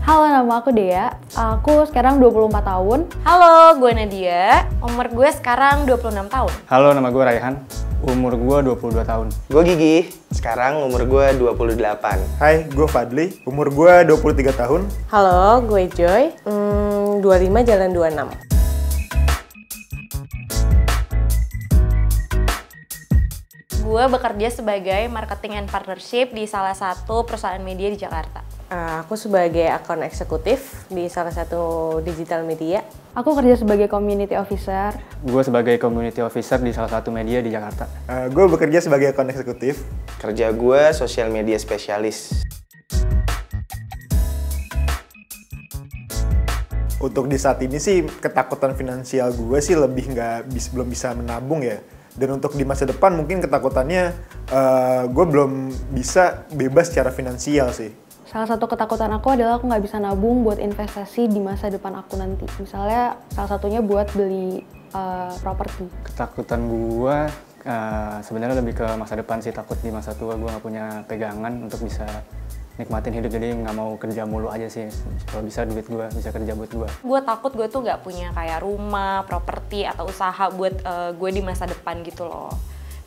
Halo, nama aku Dea. Aku sekarang 24 tahun. Halo, gue Nadia. Umur gue sekarang 26 tahun. Halo, nama gue Raihan. Umur gue 22 tahun. Gue Gigi, sekarang umur gue 28. Hai, gue Fadli, umur gue 23 tahun. Halo, gue Joy, 25 jalan 26. Gue bekerja sebagai marketing and partnership di salah satu perusahaan media di Jakarta. Aku sebagai akun eksekutif di salah satu digital media. Aku kerja sebagai community officer. Gue sebagai community officer di salah satu media di Jakarta. Gue bekerja sebagai akun eksekutif. Kerja gue sosial media spesialis. Untuk di saat ini sih ketakutan finansial gue sih belum bisa menabung ya. Dan untuk di masa depan mungkin ketakutannya gue belum bisa bebas secara finansial sih. Salah satu ketakutan aku adalah aku nggak bisa nabung buat investasi di masa depan aku nanti. Misalnya salah satunya buat beli properti. Ketakutan gue sebenarnya lebih ke masa depan sih. Takut di masa tua gue nggak punya pegangan untuk bisa nikmatin hidup. Jadi nggak mau kerja mulu aja sih. Kalau bisa duit gue bisa kerja buat gue. Gue takut gue tuh nggak punya kayak rumah, properti, atau usaha buat gue di masa depan gitu loh.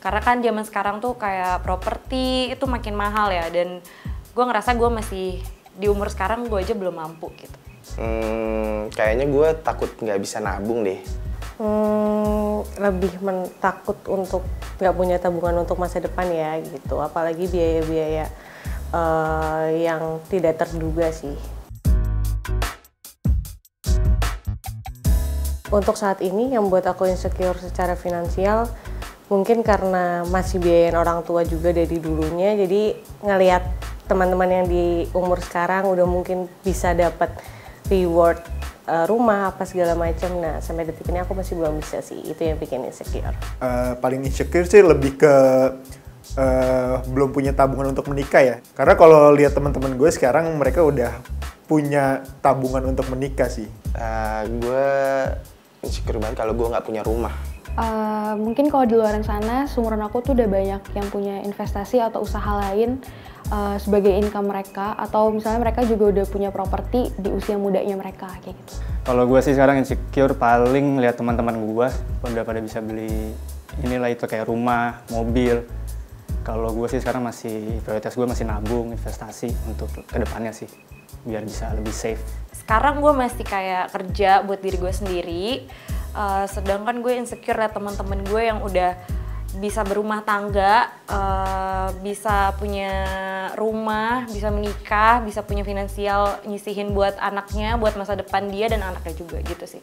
Karena kan zaman sekarang tuh kayak properti itu makin mahal ya. Dan gue ngerasa gue masih di umur sekarang gue aja belum mampu gitu. Kayaknya gue takut nggak bisa nabung deh. Lebih takut untuk nggak punya tabungan untuk masa depan ya gitu. Apalagi biaya-biaya yang tidak terduga sih. Untuk saat ini yang buat aku insecure secara finansial mungkin karena masih biayain orang tua juga dari dulunya, jadi ngelihat teman-teman yang di umur sekarang udah mungkin bisa dapat reward rumah apa segala macam. Nah, sampai detik ini aku masih belum bisa sih. Itu yang bikin insecure. Paling insecure sih lebih ke belum punya tabungan untuk menikah ya. Karena kalau lihat teman-teman gue sekarang mereka udah punya tabungan untuk menikah sih. Gue insecure banget kalau gue nggak punya rumah. Mungkin kalau di luar sana, seumuran aku tuh udah banyak yang punya investasi atau usaha lain sebagai income mereka, atau misalnya mereka juga udah punya properti di usia mudanya mereka kayak gitu. Kalau gue sih sekarang insecure paling lihat teman-teman gue udah pada bisa beli inilah itu kayak rumah, mobil. Kalau gue sih sekarang prioritas gue masih nabung, investasi untuk kedepannya sih, biar bisa lebih safe. Sekarang gue masih kayak kerja buat diri gue sendiri, sedangkan gue insecure liat teman-teman gue yang udah bisa berumah tangga, bisa punya rumah, bisa menikah, bisa punya finansial nyisihin buat anaknya, buat masa depan dia dan anaknya juga gitu sih.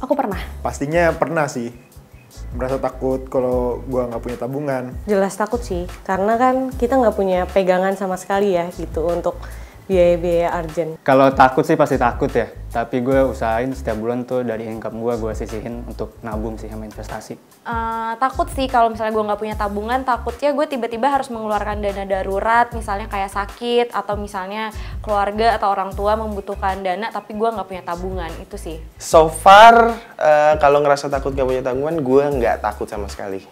Aku pernah. Pastinya pernah sih. Merasa takut kalau gue nggak punya tabungan. Jelas takut sih, karena kan kita nggak punya pegangan sama sekali ya gitu untuk biaya-biaya urgent. Kalau takut sih pasti takut ya, tapi gue usahain setiap bulan tuh dari income gue sisihin untuk nabung sih sama investasi. Takut sih kalau misalnya gue nggak punya tabungan, takutnya gue tiba-tiba harus mengeluarkan dana darurat, misalnya kayak sakit atau misalnya keluarga atau orang tua membutuhkan dana tapi gue nggak punya tabungan, itu sih. So far, kalau ngerasa takut nggak punya tabungan, gue nggak takut sama sekali.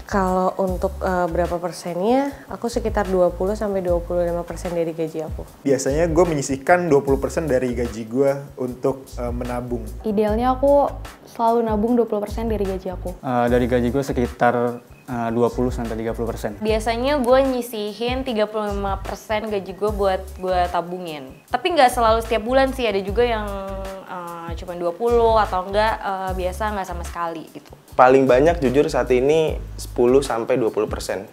Kalau untuk berapa persennya, aku sekitar 20-25% dari gaji aku. Biasanya gue menyisihkan 20% dari gaji gue untuk menabung. Idealnya aku selalu nabung 20% dari gaji aku. Dari gaji gue sekitar 20-30%. Biasanya gue nyisihin 35% gaji gue buat gue tabungin. Tapi nggak selalu setiap bulan sih, ada juga yang cuma 20 atau enggak biasa nggak sama sekali gitu. Paling banyak jujur saat ini 10-20%.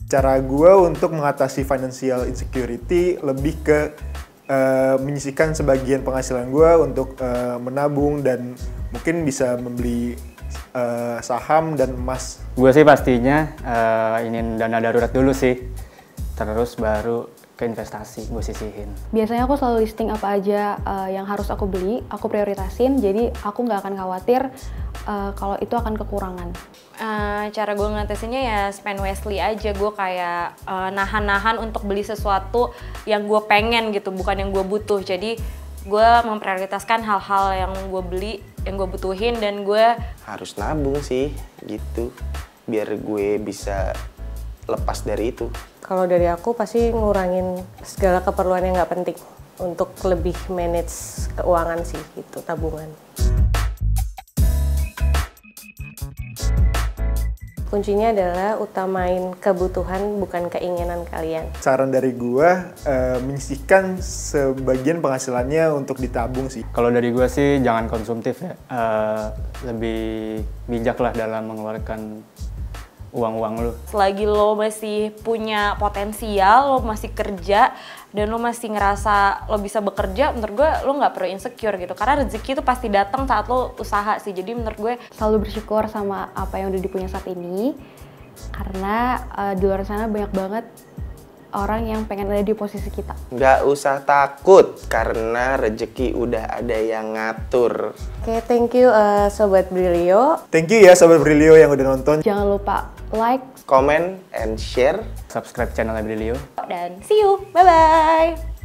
Cara gue untuk mengatasi financial insecurity lebih ke menyisihkan sebagian penghasilan gue untuk menabung dan mungkin bisa membeli saham dan emas. Gue sih pastinya ingin dana darurat dulu sih, terus baru ke investasi gue sisihin. Biasanya aku selalu listing apa aja yang harus aku beli, aku prioritasin, jadi aku nggak akan khawatir kalau itu akan kekurangan. Cara gue ngatasinnya ya spend wisely aja, gue kayak nahan-nahan untuk beli sesuatu yang gue pengen gitu, bukan yang gue butuh. Jadi gue memprioritaskan hal-hal yang gue beli, yang gue butuhin, dan gue Harus nabung sih, gitu. Biar gue bisa lepas dari itu. Kalau dari aku pasti ngurangin segala keperluan yang nggak penting untuk lebih manage keuangan sih, itu tabungan. Kuncinya adalah utamain kebutuhan bukan keinginan kalian. Saran dari gua, menyisihkan sebagian penghasilannya untuk ditabung sih. Kalau dari gue sih jangan konsumtif ya, lebih bijak lah dalam mengeluarkan uang-uang lu. selagi lo masih punya potensial, lo masih kerja, dan lo masih ngerasa lo bisa bekerja, menurut gue lo nggak perlu insecure gitu. Karena rezeki itu pasti datang saat lo usaha sih. Jadi menurut gue Selalu bersyukur sama apa yang udah dipunya saat ini, karena di luar sana banyak banget orang yang pengen ada di posisi kita. Nggak usah takut, karena rezeki udah ada yang ngatur. Oke, thank you Sobat Brilio. Thank you ya Sobat Brilio yang udah nonton. Jangan lupa like, Comment and share. Subscribe channel Brilio. dan see you, bye bye.